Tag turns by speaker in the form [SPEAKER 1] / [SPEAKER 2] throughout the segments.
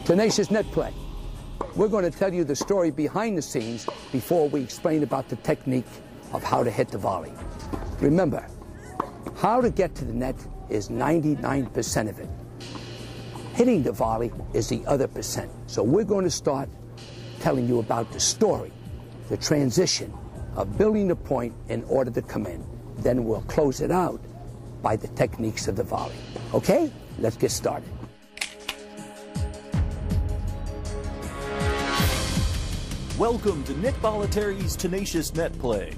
[SPEAKER 1] Tenacious net play. We're going to tell you the story behind the scenes before we explain about the technique of how to hit the volley. Remember, how to get to the net is 99% of it. Hitting the volley is the other percent. So we're going to start telling you about the story, the transition of building the point in order to come in. Then we'll close it out by the techniques of the volley. Okay? Let's get started.
[SPEAKER 2] Welcome to Nick Bollettieri's Tenacious Net Play.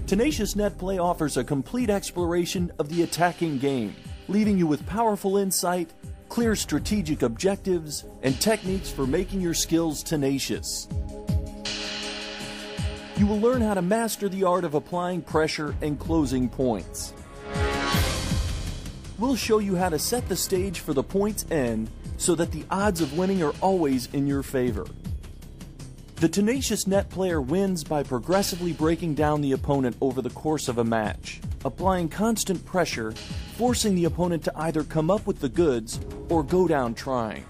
[SPEAKER 2] Tenacious Net Play offers a complete exploration of the attacking game, leaving you with powerful insight, clear strategic objectives, and techniques for making your skills tenacious. You will learn how to master the art of applying pressure and closing points. We'll show you how to set the stage for the point's end so that the odds of winning are always in your favor. The tenacious net player wins by progressively breaking down the opponent over the course of a match, applying constant pressure, forcing the opponent to either come up with the goods or go down trying.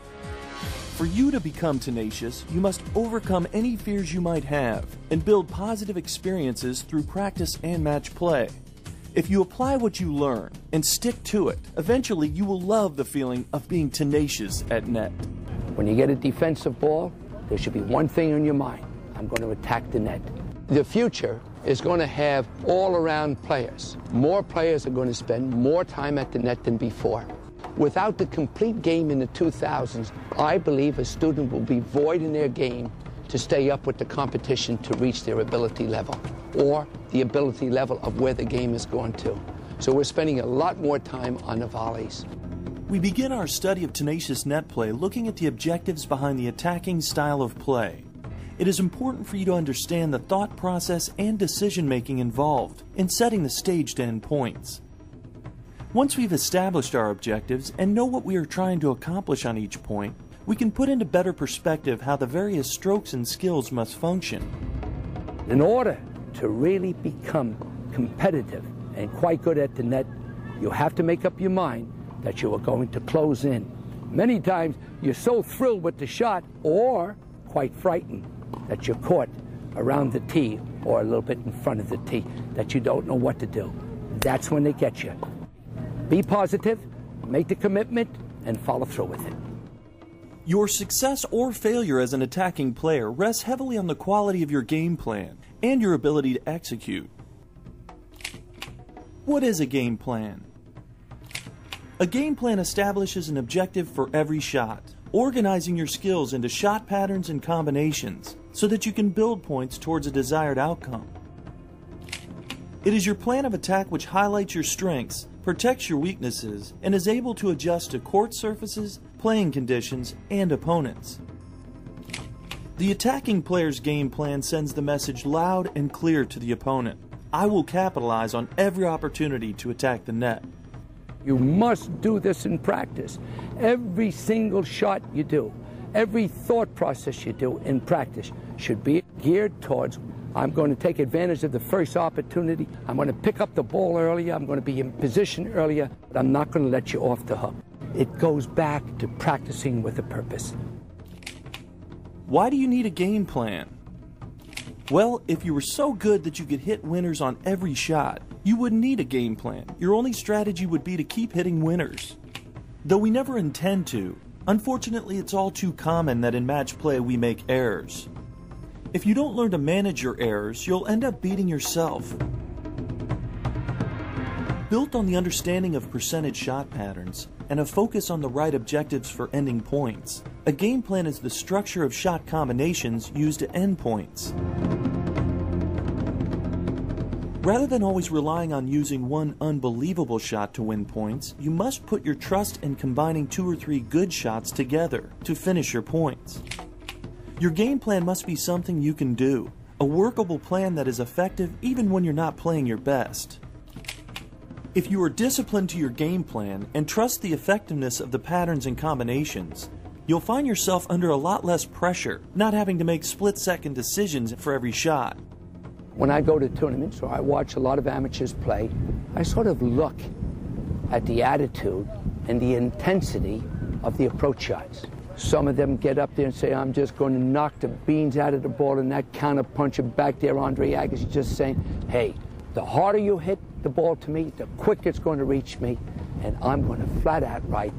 [SPEAKER 2] For you to become tenacious, you must overcome any fears you might have and build positive experiences through practice and match play. If you apply what you learn and stick to it, eventually you will love the feeling of being tenacious at net.
[SPEAKER 1] When you get a defensive ball, there should be one thing on your mind. I'm going to attack the net. The future is going to have all-around players. More players are going to spend more time at the net than before. Without the complete game in the 2000s, I believe a student will be void in their game to stay up with the competition to reach their ability level, or the ability level of where the game is going to. So we're spending a lot more time on the volleys.
[SPEAKER 2] We begin our study of tenacious net play looking at the objectives behind the attacking style of play. It is important for you to understand the thought process and decision-making involved in setting the stage to end points. Once we've established our objectives and know what we are trying to accomplish on each point, we can put into better perspective how the various strokes and skills must function.
[SPEAKER 1] In order to really become competitive and quite good at the net, you have to make up your mind that you are going to close in. Many times you're so thrilled with the shot or quite frightened that you're caught around the tee or a little bit in front of the tee that you don't know what to do. That's when they get you. Be positive, make the commitment, and follow through with it.
[SPEAKER 2] Your success or failure as an attacking player rests heavily on the quality of your game plan and your ability to execute. What is a game plan? A game plan establishes an objective for every shot, organizing your skills into shot patterns and combinations so that you can build points towards a desired outcome. It is your plan of attack which highlights your strengths, protects your weaknesses, and is able to adjust to court surfaces, playing conditions, and opponents. The attacking player's game plan sends the message loud and clear to the opponent. I will capitalize on every opportunity to attack the net.
[SPEAKER 1] You must do this in practice. Every single shot you do, every thought process you do in practice should be geared towards, I'm going to take advantage of the first opportunity. I'm going to pick up the ball earlier. I'm going to be in position earlier, but I'm not going to let you off the hook. It goes back to practicing with a purpose.
[SPEAKER 2] Why do you need a game plan? Well, if you were so good that you could hit winners on every shot, you wouldn't need a game plan. Your only strategy would be to keep hitting winners. Though we never intend to, unfortunately it's all too common that in match play we make errors. If you don't learn to manage your errors, you'll end up beating yourself. Built on the understanding of percentage shot patterns and a focus on the right objectives for ending points, a game plan is the structure of shot combinations used to end points. Rather than always relying on using one unbelievable shot to win points, you must put your trust in combining 2 or 3 good shots together to finish your points. Your game plan must be something you can do, a workable plan that is effective even when you're not playing your best. If you are disciplined to your game plan and trust the effectiveness of the patterns and combinations, you'll find yourself under a lot less pressure, not having to make split-second decisions for every shot.
[SPEAKER 1] When I go to tournaments or I watch a lot of amateurs play, I sort of look at the attitude and the intensity of the approach shots. Some of them get up there and say, I'm just going to knock the beans out of the ball, and that counter-puncher back there, Andre Agassi, just saying, hey, the harder you hit the ball to me, the quicker it's going to reach me, and I'm going to flat out right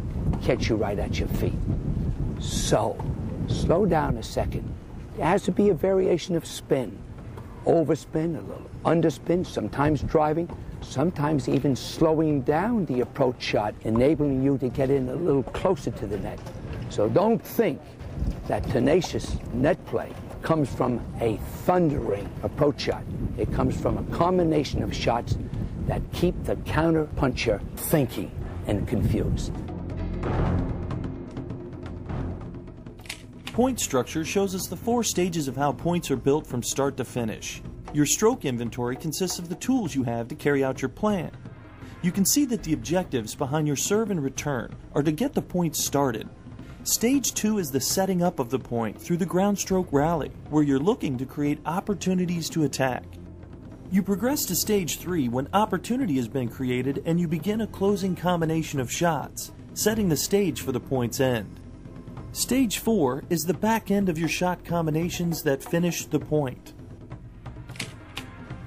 [SPEAKER 1] catch you right at your feet. So, slow down a second. There has to be a variation of spin. Overspin, a little underspin, sometimes driving, sometimes even slowing down the approach shot, enabling you to get in a little closer to the net. So don't think that tenacious net play comes from a thundering approach shot. It comes from a combination of shots that keep the counter puncher thinking and confused.
[SPEAKER 2] Point structure shows us the 4 stages of how points are built from start to finish. Your stroke inventory consists of the tools you have to carry out your plan. You can see that the objectives behind your serve and return are to get the point started. Stage 2 is the setting up of the point through the ground stroke rally, where you're looking to create opportunities to attack. You progress to stage 3 when opportunity has been created and you begin a closing combination of shots, setting the stage for the point's end. Stage 4 is the back end of your shot combinations that finish the point.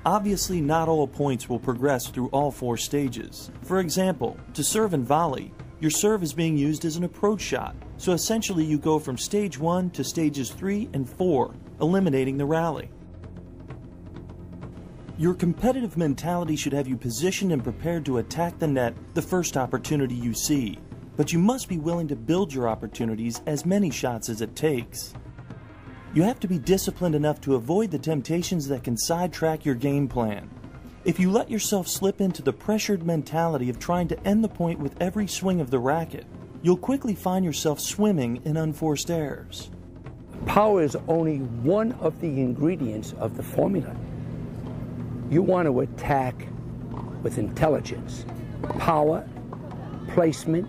[SPEAKER 2] Obviously, not all points will progress through all 4 stages. For example, to serve and volley, your serve is being used as an approach shot, so essentially you go from stage 1 to stages 3 and 4, eliminating the rally. Your competitive mentality should have you positioned and prepared to attack the net the first opportunity you see, but you must be willing to build your opportunities as many shots as it takes. You have to be disciplined enough to avoid the temptations that can sidetrack your game plan. If you let yourself slip into the pressured mentality of trying to end the point with every swing of the racket, you'll quickly find yourself swimming in unforced errors.
[SPEAKER 1] Power is only one of the ingredients of the formula. You want to attack with intelligence. Power, placement,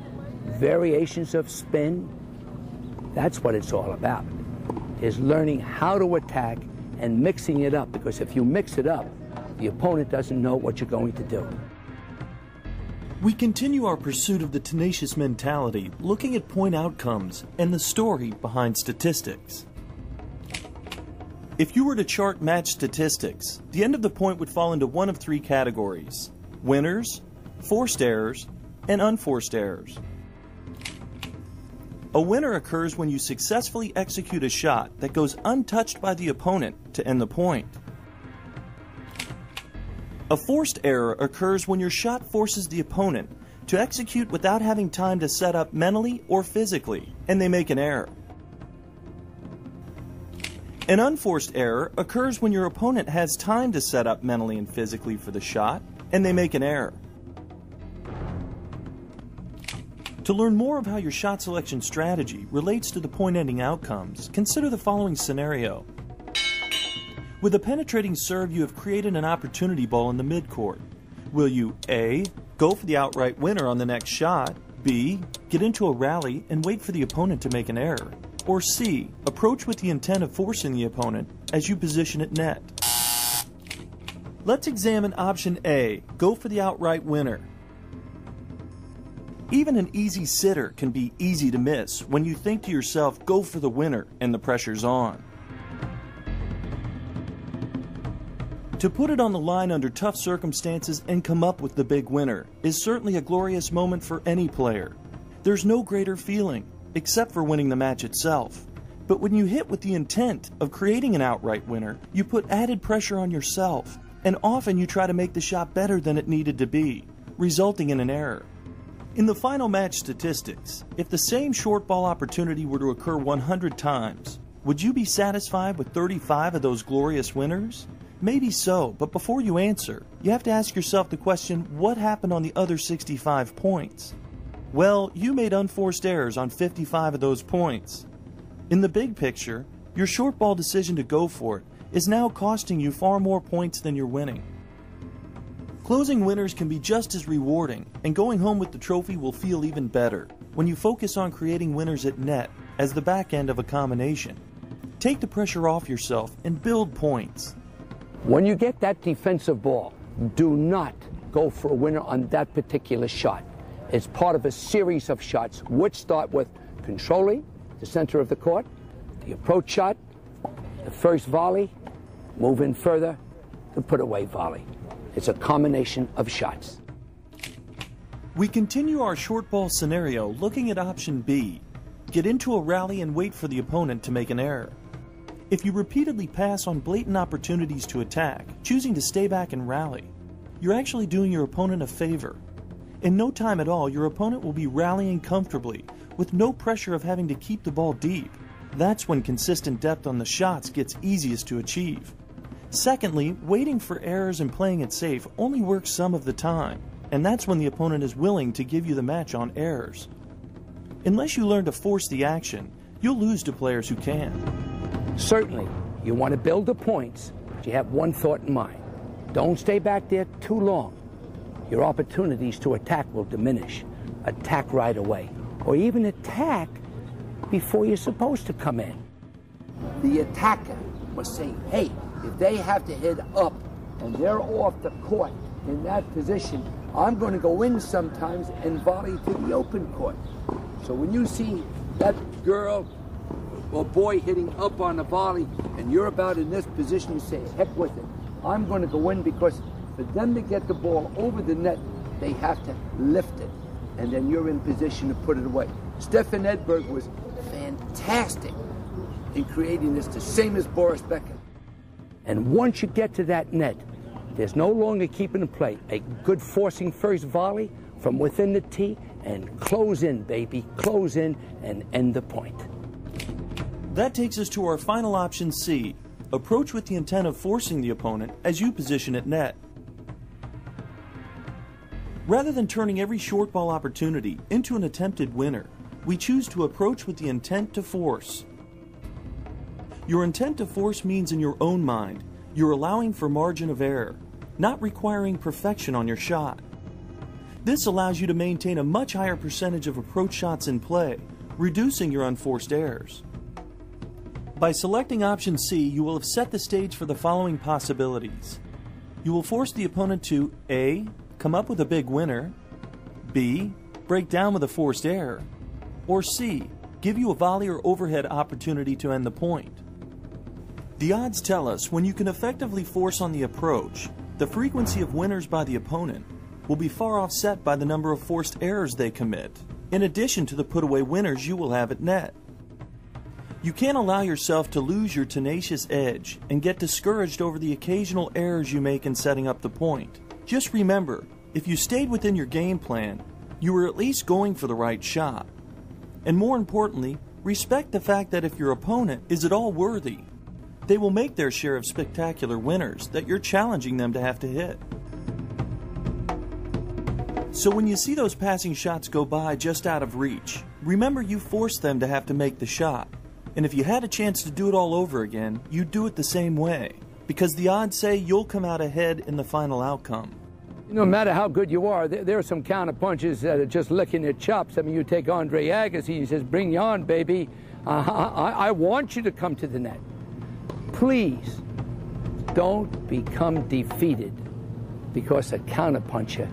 [SPEAKER 1] variations of spin, that's what it's all about, is learning how to attack and mixing it up, because if you mix it up, the opponent doesn't know what you're going to do.
[SPEAKER 2] We continue our pursuit of the tenacious mentality, looking at point outcomes and the story behind statistics. If you were to chart match statistics, the end of the point would fall into one of 3 categories: winners, forced errors, and unforced errors. A winner occurs when you successfully execute a shot that goes untouched by the opponent to end the point. A forced error occurs when your shot forces the opponent to execute without having time to set up mentally or physically, and they make an error. An unforced error occurs when your opponent has time to set up mentally and physically for the shot, and they make an error. To learn more of how your shot selection strategy relates to the point-ending outcomes, consider the following scenario. With a penetrating serve, you have created an opportunity ball in the midcourt. Will you A, go for the outright winner on the next shot, B, get into a rally and wait for the opponent to make an error, or C, approach with the intent of forcing the opponent as you position at net? Let's examine option A, go for the outright winner. Even an easy sitter can be easy to miss when you think to yourself, go for the winner, and the pressure's on. To put it on the line under tough circumstances and come up with the big winner is certainly a glorious moment for any player. There's no greater feeling, except for winning the match itself. But when you hit with the intent of creating an outright winner, you put added pressure on yourself, and often you try to make the shot better than it needed to be, resulting in an error. In the final match statistics, if the same short ball opportunity were to occur 100 times, would you be satisfied with 35 of those glorious winners? Maybe so, but before you answer, you have to ask yourself the question, what happened on the other 65 points? Well, you made unforced errors on 55 of those points. In the big picture, your short ball decision to go for it is now costing you far more points than you're winning. Closing winners can be just as rewarding, and going home with the trophy will feel even better when you focus on creating winners at net as the back end of a combination. Take the pressure off yourself and build points.
[SPEAKER 1] When you get that defensive ball, do not go for a winner on that particular shot. It's part of a series of shots, which start with controlling the center of the court, the approach shot, the first volley, move in further, the put-away volley. It's a combination of shots.
[SPEAKER 2] We continue our short ball scenario looking at option B. Get into a rally and wait for the opponent to make an error. If you repeatedly pass on blatant opportunities to attack, choosing to stay back and rally, you're actually doing your opponent a favor. In no time at all, your opponent will be rallying comfortably, with no pressure of having to keep the ball deep. That's when consistent depth on the shots gets easiest to achieve. Secondly, waiting for errors and playing it safe only works some of the time, and that's when the opponent is willing to give you the match on errors. Unless you learn to force the action, you'll lose to players who can.
[SPEAKER 1] Certainly, you want to build the points, but you have one thought in mind. Don't stay back there too long. Your opportunities to attack will diminish. Attack right away, or even attack before you're supposed to come in. The attacker must say, hey, if they have to head up and they're off the court in that position, I'm going to go in sometimes and volley to the open court. So when you see that girl or boy hitting up on the volley and you're about in this position, you say, heck with it. I'm going to go in, because for them to get the ball over the net, they have to lift it. And then you're in position to put it away. Stefan Edberg was fantastic in creating this, the same as Boris Becker. And once you get to that net, there's no longer keeping the play. A good forcing first volley from within the tee and close in, baby. Close in and end the point.
[SPEAKER 2] That takes us to our final option C. Approach with the intent of forcing the opponent as you position at net. Rather than turning every short ball opportunity into an attempted winner, we choose to approach with the intent to force. Your intent to force means in your own mind, you're allowing for margin of error, not requiring perfection on your shot. This allows you to maintain a much higher percentage of approach shots in play, reducing your unforced errors. By selecting option C, you will have set the stage for the following possibilities. You will force the opponent to A. Come up with a big winner, B. Break down with a forced error, or C. Give you a volley or overhead opportunity to end the point. The odds tell us when you can effectively force on the approach, the frequency of winners by the opponent will be far offset by the number of forced errors they commit, in addition to the put-away winners you will have at net. You can't allow yourself to lose your tenacious edge and get discouraged over the occasional errors you make in setting up the point. Just remember, if you stayed within your game plan, you were at least going for the right shot. And more importantly, respect the fact that if your opponent is at all worthy, they will make their share of spectacular winners that you're challenging them to have to hit. So when you see those passing shots go by just out of reach, remember you forced them to have to make the shot. And if you had a chance to do it all over again, you'd do it the same way, because the odds say you'll come out ahead in the final outcome.
[SPEAKER 1] No matter how good you are, there are some counter punches that are just licking their chops. I mean, you take Andre Agassi, he says, bring you on, baby. I want you to come to the net. Please don't become defeated because a counterpuncher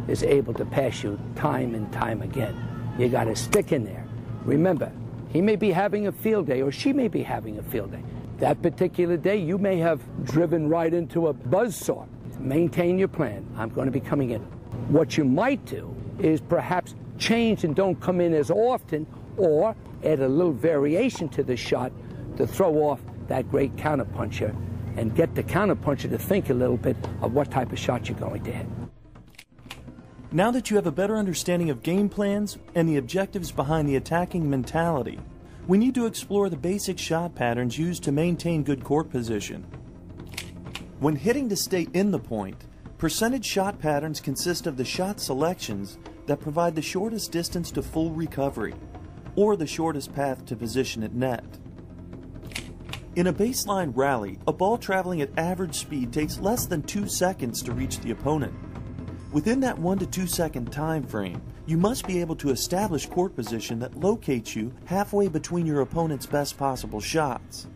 [SPEAKER 1] is able to pass you time and time again. You got to stick in there. Remember, he may be having a field day or she may be having a field day. That particular day, you may have driven right into a buzzsaw. Maintain your plan. I'm going to be coming in. What you might do is perhaps change and don't come in as often, or add a little variation to the shot to throw off that great counterpuncher and get the counterpuncher to think a little bit of what type of shot you're going to hit.
[SPEAKER 2] Now that you have a better understanding of game plans and the objectives behind the attacking mentality, we need to explore the basic shot patterns used to maintain good court position. When hitting to stay in the point, percentage shot patterns consist of the shot selections that provide the shortest distance to full recovery, or the shortest path to position at net. In a baseline rally, a ball traveling at average speed takes less than 2 seconds to reach the opponent. Within that 1 to 2 second time frame, you must be able to establish court position that locates you halfway between your opponent's best possible shots.